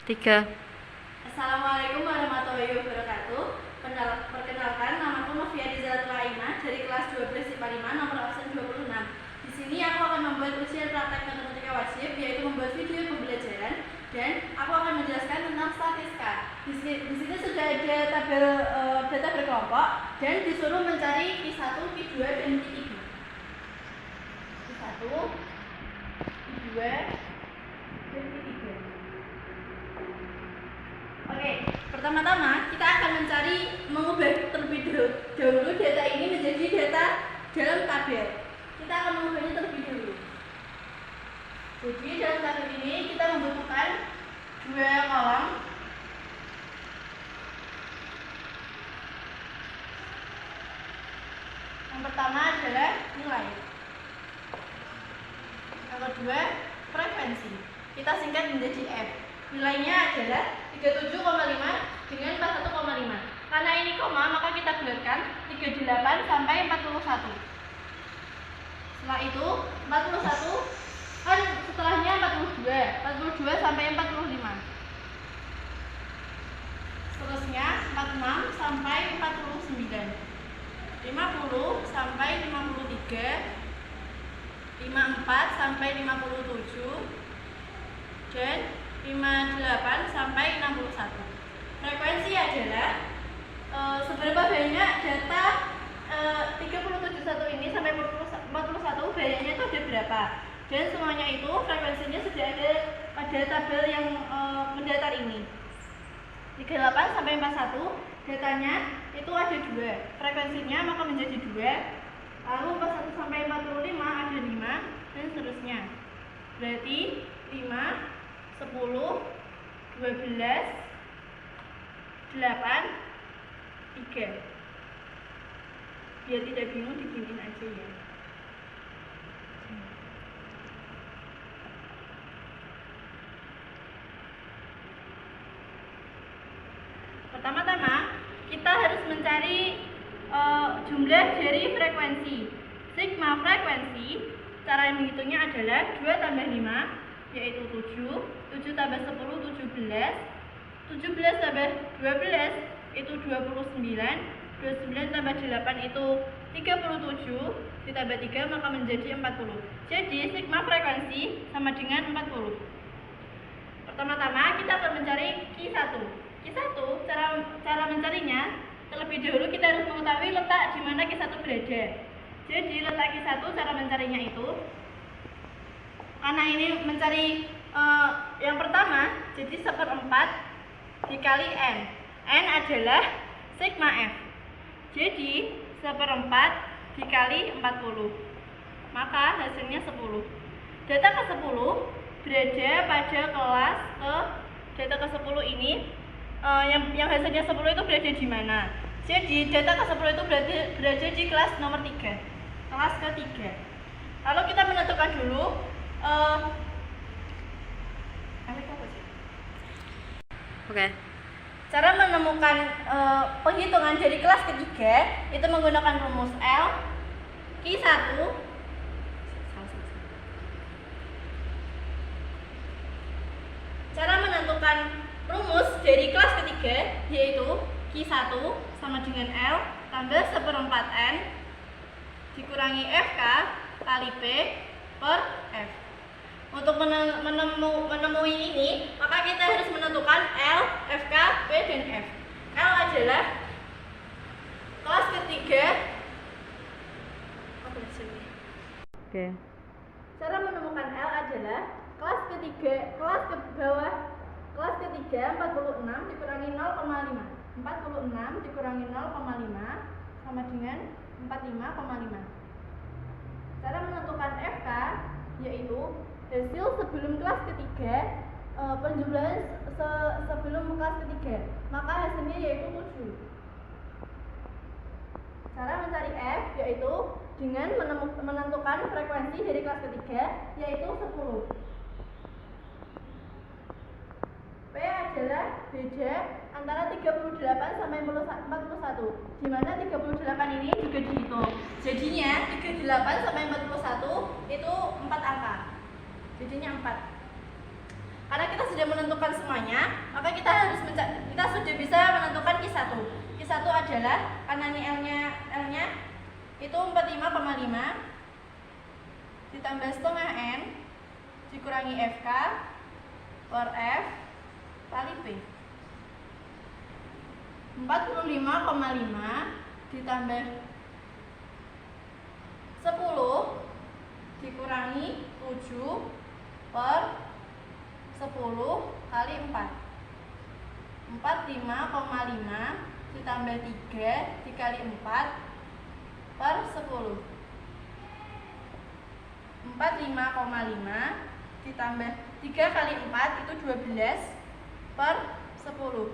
3. Assalamualaikum warahmatullahi wabarakatuh. Perkenalkan, namaku Novia Rizalatul Aimah dari kelas 12 IPA 5 nomor absen 26. Di sini aku akan membuat ujian praktek matematika wajib, yaitu membuat video pembelajaran, dan aku akan menjelaskan tentang statistika. Di sini sudah ada tabel data berkelompok dan disuruh mencari Q1, Q2, dan Q3. Q1, Q2, dan Q3. Oke, pertama-tama kita akan mengubah terlebih dahulu data ini menjadi data dalam tabel. Kita akan mengubahnya terlebih dahulu. Jadi dalam tabel ini kita membutuhkan dua kolom. Yang pertama adalah nilai. Yang kedua frekuensi. Kita singkat menjadi F. Nilainya adalah 37,5 dengan 41,5. Karena ini koma, maka kita bulatkan 38 sampai 41. Setelah itu 41 kan setelahnya 42 sampai 45. Seterusnya 46 sampai 49. 50 sampai 53. 54 sampai 57 dan 58 sampai 61. Frekuensi adalah seberapa banyak data 371 ini sampai 41 banyaknya itu ada berapa, dan semuanya itu frekuensinya sudah ada pada tabel yang mendatar ini. 38 sampai 41 datanya itu ada 2, frekuensinya maka menjadi 2. Lalu 41 sampai 45 ada 5 dan seterusnya. Berarti 5, 10, 12, 8, 3. Biar tidak bingung, diginiin aja ya. Pertama-tama kita harus mencari jumlah dari frekuensi. Sigma frekuensi, cara menghitungnya adalah 2 tambah 5 yaitu 7, 7 tambah 10, 17, 17 tambah 12 itu 29, 29 tambah 8 itu 37, ditambah 3 maka menjadi 40. Jadi sigma frekuensi sama dengan 40. Pertama-tama kita akan mencari Q1. Q1 cara mencarinya terlebih dahulu kita harus mengetahui letak di mana Q1 berada. Jadi letak Q1 cara mencarinya itu, karena ini mencari yang pertama, jadi 1/4 dikali N. N adalah sigma F. Jadi 1/4 dikali 40. Maka hasilnya 10. Data ke-10 berada pada kelas data ke-10 ini yang hasilnya 10 itu berada di mana? Jadi data ke-10 itu berada di kelas nomor 3. Kelas ketiga. Lalu kita menentukan dulu Oke. cara menemukan penghitungan dari kelas ketiga itu menggunakan rumus L Q1 cara menentukan rumus dari kelas ketiga yaitu Q1 sama dengan L tambah 1/4 N dikurangi FK kali P per F. Untuk menemui ini, maka kita harus menentukan L, FK, P, dan F. L adalah kelas ketiga. Oke. Cara menemukan L adalah kelas ketiga, kelas ke bawah, kelas ketiga 46 dikurangi 0,5. 46 dikurangi 0,5 sama dengan 45,5. Cara menentukan FK yaitu hasil sebelum kelas ketiga, penjumlahan sebelum kelas ketiga, maka hasilnya yaitu 7. Cara mencari F yaitu dengan menentukan frekuensi dari kelas ketiga yaitu 10. P adalah beda antara 38 sampai 41, di mana 38 ini juga dihitung. Jadinya 38 sampai 41 itu 4 angka. Jadinya 4. Karena kita sudah menentukan semuanya, itu 45,5 ditambah setengah N dikurangi FK per F kali P. 45,5 ditambah 10 dikurangi 7 per 10 kali 4. 45,5 ditambah 3 dikali 4 per 10. 45,5 ditambah 3 kali 4 itu 12 per 10.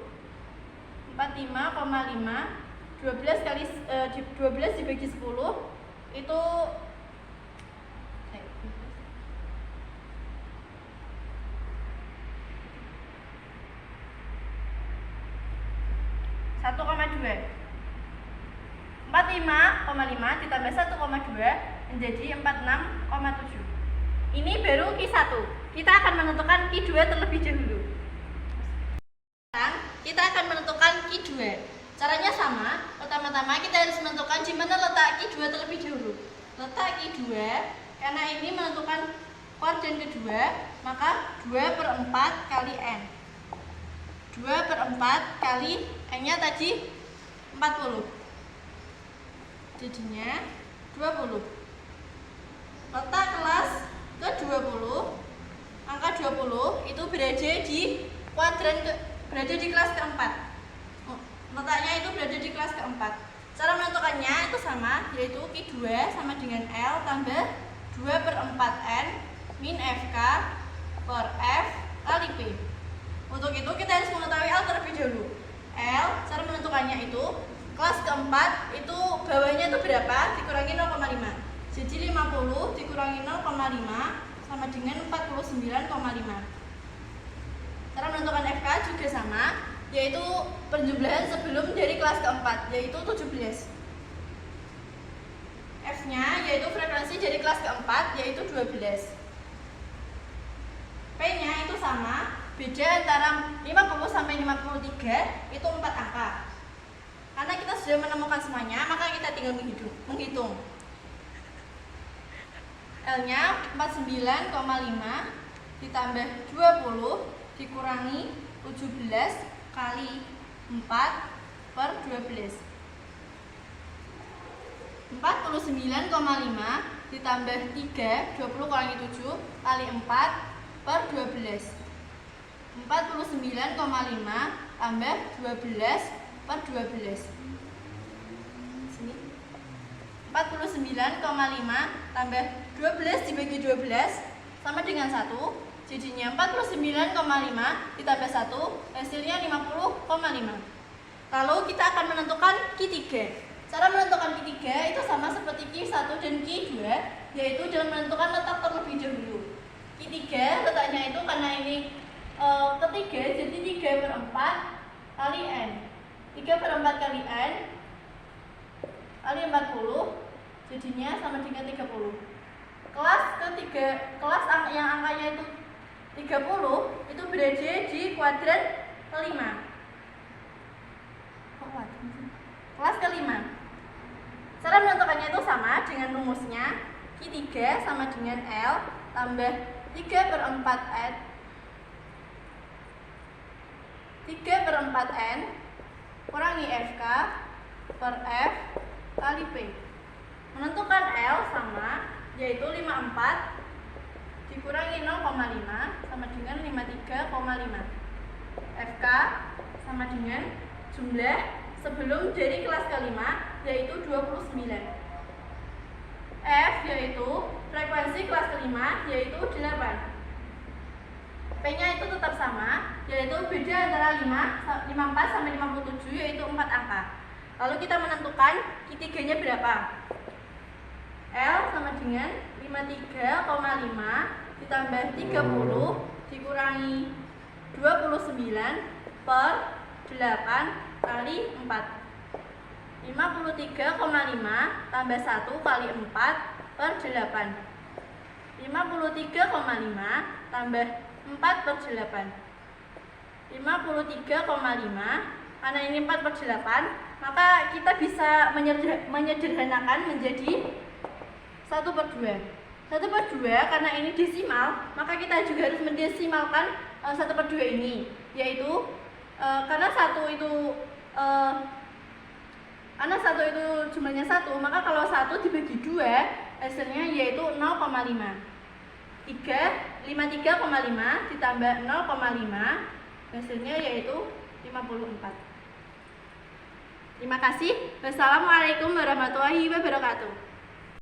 45,5 12 kali 12 dibagi 10 itu 1,2. 45,5 ditambah 1,2 menjadi 46,7. Ini baru Q1. Kita akan menentukan Q2 terlebih dahulu. Sekarang kita akan menentukan Q2. Caranya sama. Pertama-tama kita harus menentukan di mana letak Q2 terlebih dahulu. Letak Q2 karena ini menentukan koordinat kedua, maka 2/4 kali N. 2/4 kali N-nya tadi 40. Jadinya 20. Letak kelas ke-20, angka 20 itu berada di kuadran berada di kelas keempat. Letaknya itu berada di kelas keempat. Cara menentukannya itu sama, yaitu Q2 sama dengan L tambah 2/4 N min FK per F kali P. Untuk itu kita harus mengetahui L terlebih dahulu. L, cara menentukannya itu kelas keempat itu bawahnya itu berapa? Dikurangi 0,5. Jadi 50 dikurangi 0,5 sama dengan 49,5. Cara menentukan FK juga sama, yaitu penjumlahan sebelum dari kelas keempat, yaitu 17. F-nya yaitu frekuensi dari kelas keempat, yaitu 12. P-nya itu sama, beda antara 50 sampai 53 itu 4 angka. Karena kita sudah menemukan semuanya, maka kita tinggal menghitung. L-nya 49,5 ditambah 20 dikurangi 17 kali 4 per 12. 49,5 ditambah 3, 20 kurangi 7 kali 4 per 12. 49,5 tambah 12 per 12. Sini. 49,5 tambah 12 dibagi 12 sama dengan 1. Jadinya 49,5 ditambah 1 hasilnya 50,5. Lalu kita akan menentukan Q3. Cara menentukan Q3 itu sama seperti Q1 dan Q2, yaitu dengan menentukan letak terlebih dahulu. Q3 letaknya itu karena ini ketiga, jadi 3/4 kali N. 3/4 kali N kali 40 jadinya sama dengan 30. Kelas ketiga, kelas yang angkanya itu 30 itu berada di kuadran kelima. Kelas kelima. Cara menentukannya itu sama dengan rumusnya. Q3 sama dengan L tambah 3/4 N 3/4 N kurangi FK per F kali P. Menentukan L sama, yaitu 54 dikurangi 0,5 sama dengan 53,5. FK sama dengan jumlah sebelum dari kelas kelima, yaitu 29. F yaitu frekuensi kelas kelima, yaitu 8. P-nya itu tetap sama, yaitu beda antara 54 sampai 57, yaitu 4 angka. Lalu kita menentukan Q3-nya berapa? L sama dengan 53,5 ditambah 30 dikurangi 29 per 8 kali 4. 53,5 tambah 1 kali 4 per 8. 53,5 tambah 4 per 8. 53,5 karena ini 4 per 8, maka kita bisa menyederhanakan menjadi 1/2. 1/2 karena ini desimal, maka kita juga harus mendesimalkan 1/2 ini, yaitu karena satu itu jumlahnya 1, maka kalau 1 dibagi 2 hasilnya yaitu 0,5. 53,5 ditambah 0,5 hasilnya yaitu 54. Terima kasih. Wassalamualaikum warahmatullahi wabarakatuh.